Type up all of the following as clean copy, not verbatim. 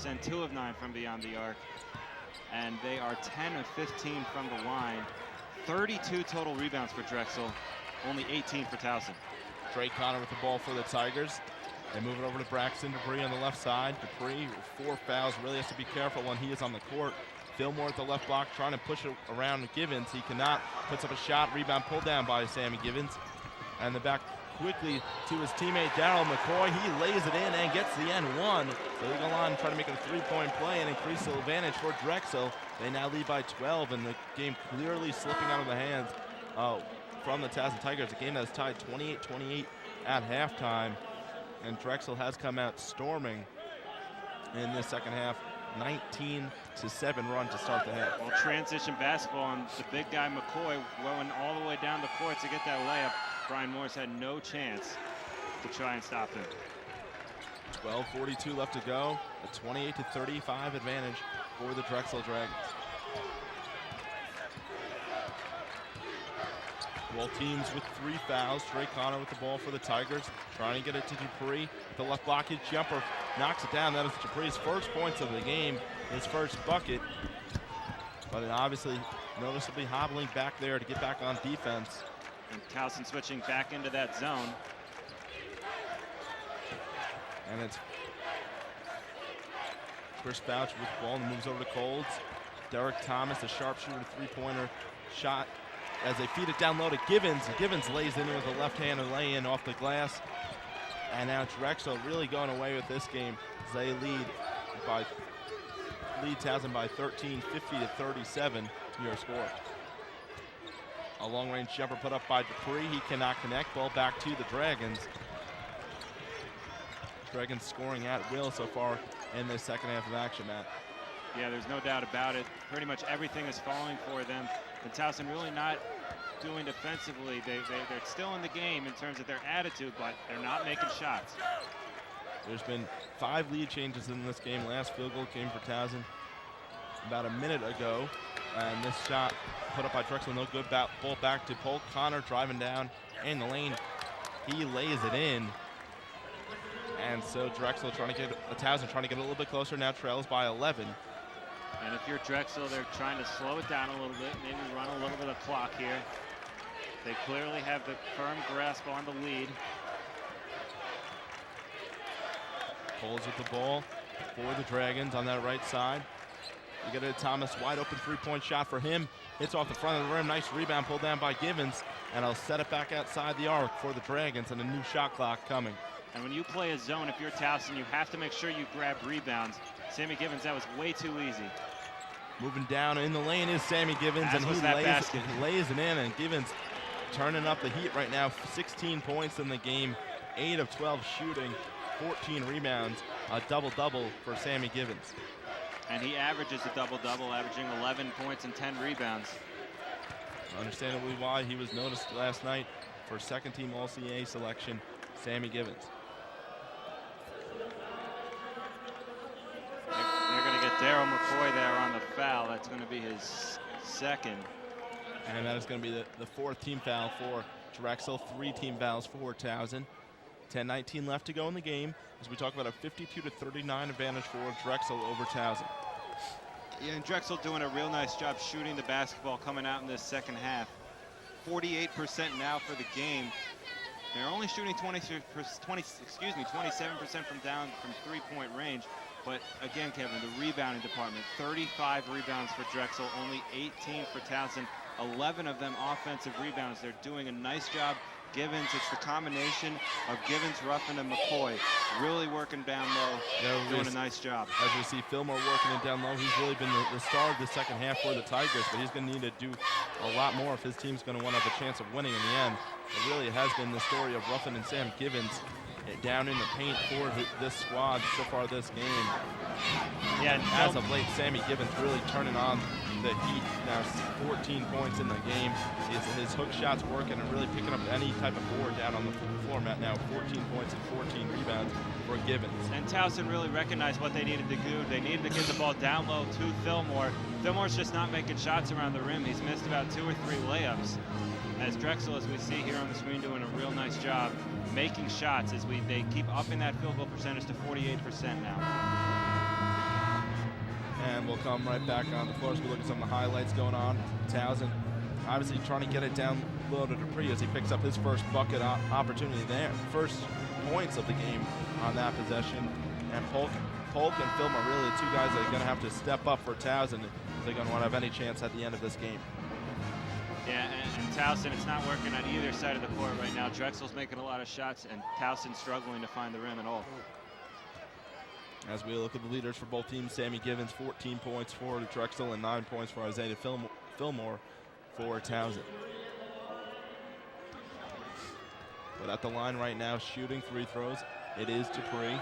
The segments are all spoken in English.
49%, 2 of 9 from beyond the arc. And they are 10 of 15 from the line. 32 total rebounds for Drexel, only 18 for Towson. Drake Connor with the ball for the Tigers. They move it over to Braxton Dupree on the left side. Dupree with 4 fouls, really has to be careful when he is on the court. Fillmore at the left block trying to push it around Givens. He cannot, puts up a shot, rebound pulled down by Sammy Givens. And the back quickly to his teammate Daryl McCoy. He lays it in and gets the N1. So they go on trying to make it a 3-point play and increase the advantage for Drexel. They now lead by 12 and the game clearly slipping out of the hands from the Towson Tigers. A game that is tied 28-28 at halftime. And Drexel has come out storming in this second half. 19-7 run to start the half. Well, transition basketball, and the big guy McCoy going all the way down the court to get that layup. Brian Morris had no chance to try and stop him. 12:42 left to go. A 28-35 advantage for the Drexel Dragons. Both teams with 3 fouls. Drake Connor with the ball for the Tigers, trying to get it to Dupree. The left blockage jumper knocks it down. That is Dupree's first points of the game, his first bucket. But obviously noticeably hobbling back there to get back on defense. And Towson switching back into that zone. And it's Chris Bouch with the ball and moves over to Colds. Derek Thomas, the sharpshooter, 3-pointer shot as they feed it down low to Givens. Givens lays in with a left-hander lay-in off the glass. And now Drexel really going away with this game as they lead Towson by 13, 50-37 your score. A long-range jumper put up by Dupree. He cannot connect. Ball back to the Dragons. Dragons scoring at will so far in this second half of action, Matt. Yeah, there's no doubt about it. Pretty much everything is falling for them. And Towson really not doing defensively. They're still in the game in terms of their attitude, but they're not making shots. There's been 5 lead changes in this game. Last field goal came for Towson about a minute ago. And this shot put up by Drexel, no good. Ball back to Polk. Connor driving down in the lane. He lays it in. And so Drexel Towson trying to get a little bit closer. Now trails by 11. And if you're Drexel, they're trying to slow it down a little bit, maybe run a little bit of clock here. They clearly have the firm grasp on the lead. Pulls with the ball for the Dragons on that right side. You get a Thomas wide open 3-point shot for him. Hits off the front of the rim. Nice rebound pulled down by Givens. And I'll set it back outside the arc for the Dragons and a new shot clock coming. And when you play a zone, if you're Towson, you have to make sure you grab rebounds. Sammy Givens, that was way too easy. Moving down in the lane is Sammy Givens, and he lays it in, and Givens turning up the heat right now. 16 points in the game, 8 of 12 shooting, 14 rebounds, a double-double for Sammy Givens. And he averages a double-double, averaging 11 points and 10 rebounds. Understandably why he was noticed last night for second-team All-CAA selection, Sammy Givens. They're going to get Daryl McCoy there on the foul. That's going to be his second. And that is going to be the 4th team foul for Drexel, 3 team fouls for Towson. 10:19 left to go in the game as we talk about a 52-39 advantage for Drexel over Towson. Yeah, and Drexel doing a real nice job shooting the basketball coming out in this second half. 48% now for the game. They're only shooting 27% from 3-point range. But again, Kevin, the rebounding department, 35 rebounds for Drexel, only 18 for Towson, 11 of them offensive rebounds. They're doing a nice job. Givens, it's the combination of Givens, Ruffin, and McCoy really working down low, doing a nice job. As we see Fillmore working it down low, he's really been the star of the second half for the Tigers, but he's going to need to do a lot more if his team's going to want to have a chance of winning in the end. It really has been the story of Ruffin and Sam Givens down in the paint for this squad so far this game. Yeah, and as of late, Sammy Givens really turning on the heat. Now 14 points in the game. His hook shots working and really picking up any type of board down on the floor mat now. 14 points and 14 rebounds for Givens. And Towson really recognized what they needed to do. They needed to get the ball down low to Fillmore. Fillmore's just not making shots around the rim. He's missed about 2 or 3 layups. As Drexel, as we see here on the screen, doing a real nice job making shots as they keep upping that field goal percentage to 48% now. And we'll come right back on the floor as we look at some of the highlights going on. Towson obviously trying to get it down low to Dupree as he picks up his first bucket opportunity there. First points of the game on that possession. And Polk and Film are really the two guys that are going to have to step up for Towson if they're going to want to have any chance at the end of this game. Yeah, and Towson, it's not working on either side of the court right now. Drexel's making a lot of shots, and Towson struggling to find the rim at all. As we look at the leaders for both teams, Sammy Givens, 14 points for Drexel and 9 points for Isaiah Fillmore for Towson. But at the line right now, shooting free throws, it is Dupree.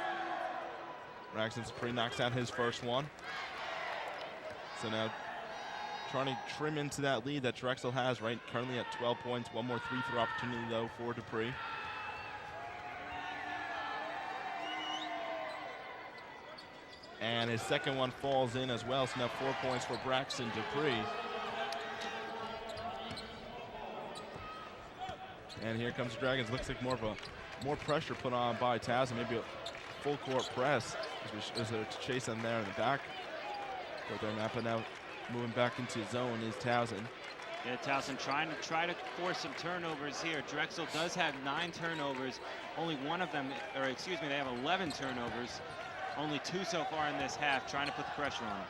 Braxton Dupree knocks out his first one. So now trying to trim into that lead that Drexel has right currently at 12 points. One more free throw opportunity though for Dupree. And his second one falls in as well, so now 4 points for Braxton Dupree. And here comes the Dragons. Looks like more pressure put on by Towson, maybe a full court press as they're chasing there in the back. But their map now moving back into zone is Towson. Yeah, Towson trying to force some turnovers here. Drexel does have 9 turnovers. Only one of them, or excuse me, they have 11 turnovers. Only 2 so far in this half, trying to put the pressure on them.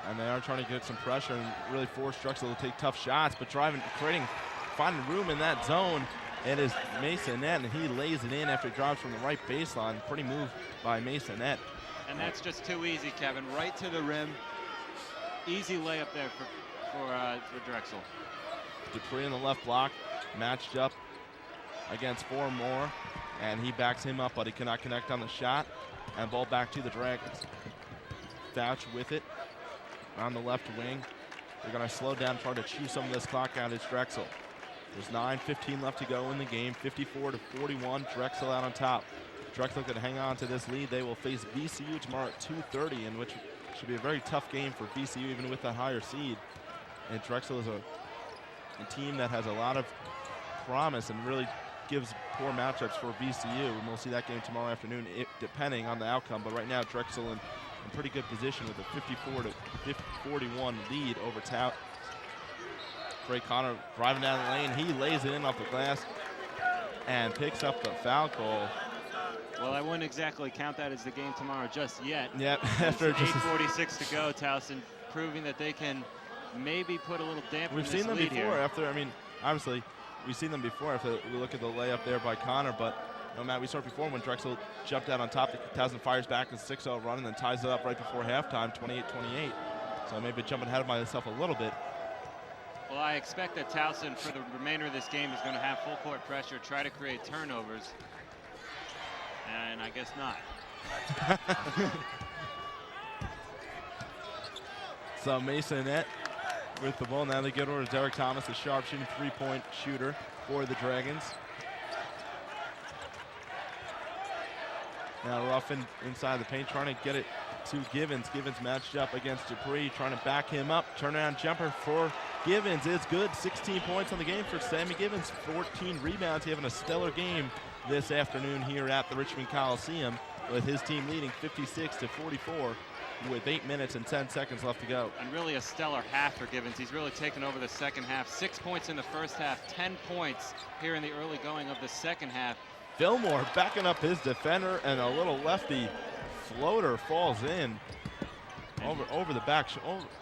And they are trying to get some pressure and really force Drexel to take tough shots, but finding room in that zone. It is Masonette, and he lays it in after he drives from the right baseline. Pretty move by Masonette. And that's just too easy, Kevin. Right to the rim. Easy layup there for Drexel. Dupree in the left block, matched up against Fillmore, and he backs him up, but he cannot connect on the shot. And ball back to the Dragons. Fouch with it on the left wing. They're going to slow down, try to chew some of this clock out. It's Drexel. There's 9:15 left to go in the game. 54-41. Drexel out on top. Drexel could hang on to this lead. They will face VCU tomorrow at 2:30, in which should be a very tough game for VCU, even with that higher seed. And Drexel is a team that has a lot of promise and really gives poor matchups for VCU, and we'll see that game tomorrow afternoon, depending on the outcome. But right now, Drexel in pretty good position with a 54-41 lead over Tout. Trey Connor driving down the lane. He lays it in off the glass and picks up the foul call. Well, I wouldn't exactly count that as the game tomorrow just yet. Yep. After just 8:46 to go, Towson proving that they can maybe put a little damp. We've seen them before. Obviously, we've seen them before if we look at the layup there by Connor, but Matt, we saw it before when Drexel jumped out on top. Towson fires back a 6-0 run and then ties it up right before halftime, 28-28. So maybe jumping ahead of myself a little bit. Well, I expect that Towson for the remainder of this game is going to have full court pressure, try to create turnovers, and I guess not. So Masonette with the ball. Now they get over to Derek Thomas, a sharp shooting 3-point shooter for the Dragons. Now Ruff inside the paint, trying to get it to Givens. Givens matched up against Dupree, trying to back him up. Turnaround jumper for Givens is good. 16 points on the game for Sammy Givens. 14 rebounds. He's having a stellar game this afternoon here at the Richmond Coliseum, with his team leading 56-44 with 8 minutes and 10 seconds left to go. And really a stellar half for Givens. He's really taken over the second half. 6 points in the first half, 10 points here in the early going of the second half. Fillmore backing up his defender, and a little lefty floater falls in over the back,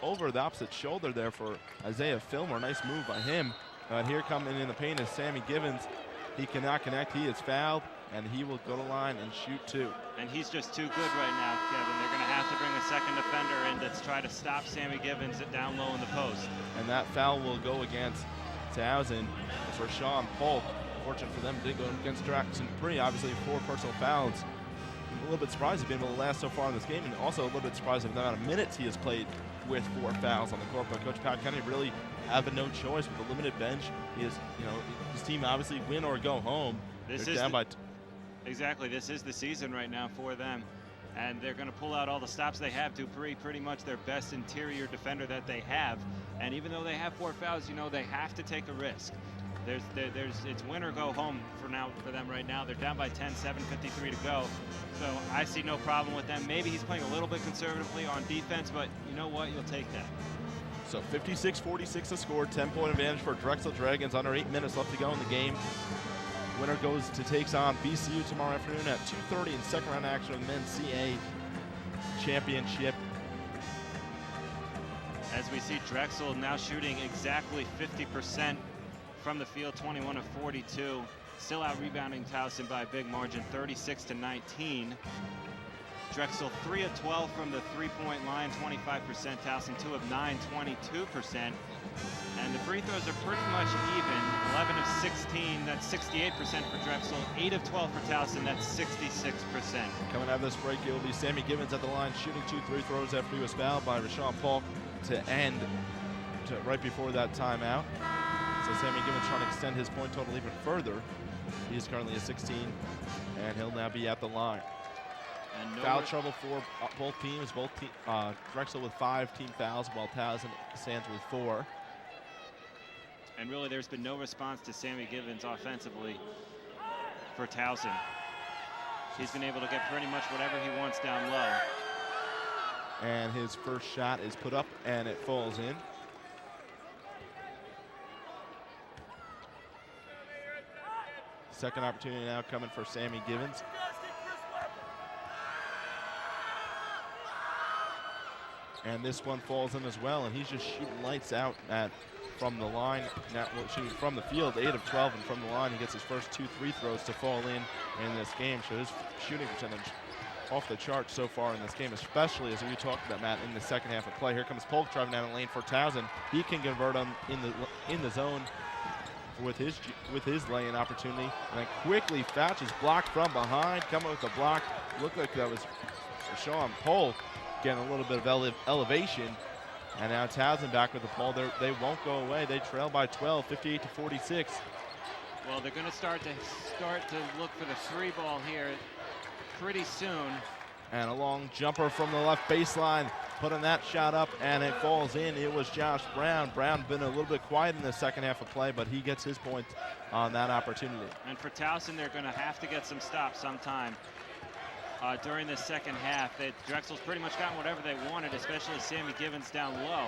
over the opposite shoulder there for Isaiah Fillmore. Nice move by him. But here coming in the paint is Sammy Givens. He cannot connect. He is fouled, and he will go to line and shoot 2. And he's just too good right now, Kevin. They're going to have to bring a second defender in to try to stop Sammy Givens down low in the post. And that foul will go against Towson for Sean Polk. Fortunate for them, did go against Braxton Dupree. Obviously, 4 personal fouls. I'm a little bit surprised he's been able to last so far in this game, and also a little bit surprised at the amount of minutes he has played with 4 fouls on the court. But Coach Pat Kennedy really having no choice with a limited bench. He is, his team obviously win or go home. They're down by exactly. This is the season right now for them, and they're going to pull out all the stops they have. Dupree, pretty much their best interior defender that they have, and even though they have 4 fouls, they have to take a risk. It's win or go home for them right now. They're down by 10, 7:53 to go. So I see no problem with them. Maybe he's playing a little bit conservatively on defense, but you know what? You'll take that. So 56-46 to score, 10-point advantage for Drexel Dragons. Under 8 minutes left to go in the game. Winner takes on VCU tomorrow afternoon at 2:30 in second round action of the men's CAA championship. As we see Drexel now shooting exactly 50% from the field, 21 of 42. Still out rebounding Towson by a big margin, 36-19. Drexel 3 of 12 from the three-point line, 25%. Towson 2 of 9, 22%. And the free throws are pretty much even. 11 of 16, that's 68% for Drexel. 8 of 12 for Towson, that's 66%. Coming out of this break, it will be Sammy Gibbons at the line, shooting 2 free throws after he was fouled by Rashawn Polk right before that timeout. So Sammy Gibbons trying to extend his point total even further. He is currently at 16, and he'll now be at the line. And foul trouble for both teams. Drexel with 5 team fouls, while Towson stands with 4. And really, there's been no response to Sammy Gibbons offensively for Towson. He's been able to get pretty much whatever he wants down low. And his first shot is put up, and it falls in. Second opportunity now coming for Sammy Gibbons. And this one falls in as well, and he's just shooting lights out from the line, shooting from the field, 8 of 12, and from the line he gets his first 2 free throws to fall in this game. So his shooting percentage off the charts so far in this game, especially as we talked about, Matt, in the second half of play. Here comes Polk driving down the lane for Towson. He can convert him in the zone with his lay-in opportunity, and then quickly Thatch is blocked from behind. Coming with the block, looked like that was Rashawn Polk getting a little bit of elevation. And now Towson back with the ball. They won't go away. They trail by 12, 58-46. Well, they're going to start to look for the 3 ball here pretty soon. And a long jumper from the left baseline, putting that shot up, and it falls in. It was Josh Brown. Brown been a little bit quiet in the second half of play, but he gets his point on that opportunity. And for Towson, they're going to have to get some stops sometime during the second half. Drexel's pretty much gotten whatever they wanted, especially Sammy Gibbons down low.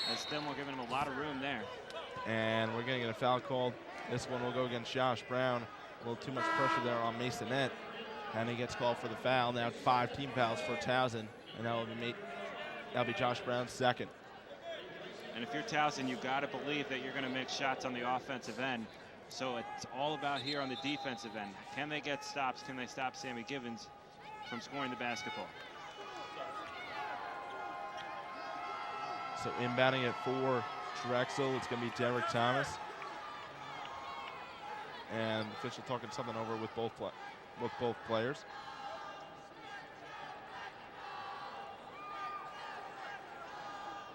And still we're giving him a lot of room there. And we're going to get a foul called. This one will go against Josh Brown. A little too much pressure there on Masonette. And he gets called for the foul. Now 5 team fouls for Towson. And that'll be Josh Brown's second. And if you're Towson, you've got to believe that you're going to make shots on the offensive end. So it's all about here on the defensive end. Can they get stops? Can they stop Sammy Gibbons from scoring the basketball? So inbounding it for Drexel, it's going to be Derek Thomas. And the official talking something over with both players.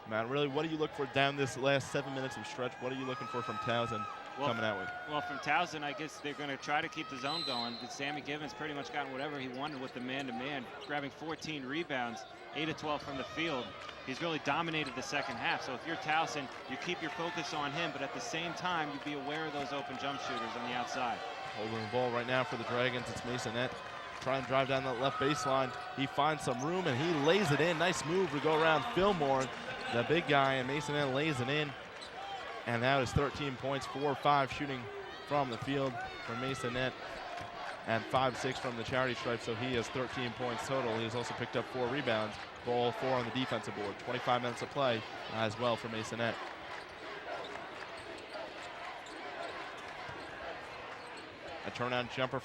Matt, really, what do you look for down this last 7 minutes of stretch? What are you looking for from Towson coming out with? Well, from Towson, I guess they're going to try to keep the zone going. Sammy Gibbons pretty much gotten whatever he wanted with the man-to-man, grabbing 14 rebounds, 8 of 12 from the field. He's really dominated the second half. So if you're Towson, you keep your focus on him, but at the same time, you be aware of those open jump shooters on the outside. Holding the ball right now for the Dragons, it's Masonette. Trying to drive down that left baseline. He finds some room, and he lays it in. Nice move to go around Fillmore, the big guy, and Masonette lays it in. And that is 13 points, 4 or 5 shooting from the field for Masonette, and 5-6 from the charity stripe, so he has 13 points total. He has also picked up 4 rebounds, all 4 on the defensive board. 25 minutes of play as well for Masonette. A turnaround jumper